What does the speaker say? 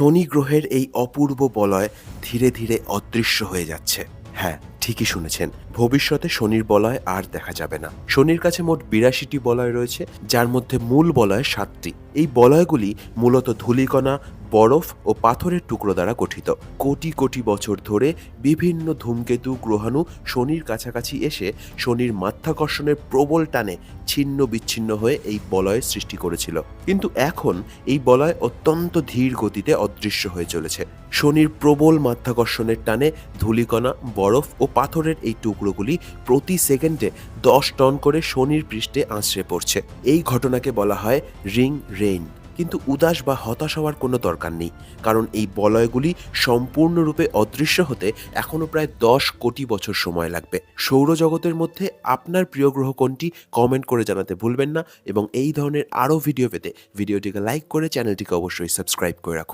শনি গ্রহের এই অপূর্ব বলয় ধীরে ধীরে অদৃশ্য হয়ে যাচ্ছে। হ্যাঁ, ঠিকই শুনেছেন, ভবিষ্যতে শনির বলয় আর দেখা যাবে না। শনির কাছে মোট ৮২টি বলয় রয়েছে, যার মধ্যে মূল বলয় ৭টি। এই বলয়গুলি মূলত ধূলিকণা, বরফ ও পাথরের টুকরো দ্বারা গঠিত। কোটি কোটি বছর ধরে বিভিন্ন ধূমকেতু, গ্রহাণু শনির কাছাকাছি এসে শনির মাধ্যাকর্ষণের প্রবল টানে ছিন্ন বিচ্ছিন্ন হয়ে এই বলয়ের সৃষ্টি করেছিল। কিন্তু এখন এই বলয় অত্যন্ত ধীর গতিতে অদৃশ্য হয়ে চলেছে। শনির প্রবল মাধ্যাকর্ষণের টানে ধূলিকণা, বরফ ও পাথরের এই টুকরোগুলি প্রতি সেকেন্ডে ১০ টন করে শনির পৃষ্ঠে আছড়ে পড়ছে। এই ঘটনাকে বলা হয় রিং রেইন। কিন্তু উদাস বা হতাশ হওয়ার কোনো দরকার নেই, কারণ এই বলয়গুলি সম্পূর্ণরূপে অদৃশ্য হতে এখনও প্রায় ১০ কোটি বছর সময় লাগবে। সৌরজগতের মধ্যে আপনার প্রিয় গ্রহ কোনটি কমেন্ট করে জানাতে ভুলবেন না, এবং এই ধরনের আরও ভিডিও পেতে ভিডিওটিকে লাইক করে চ্যানেলটিকে অবশ্যই সাবস্ক্রাইব করে রাখুন।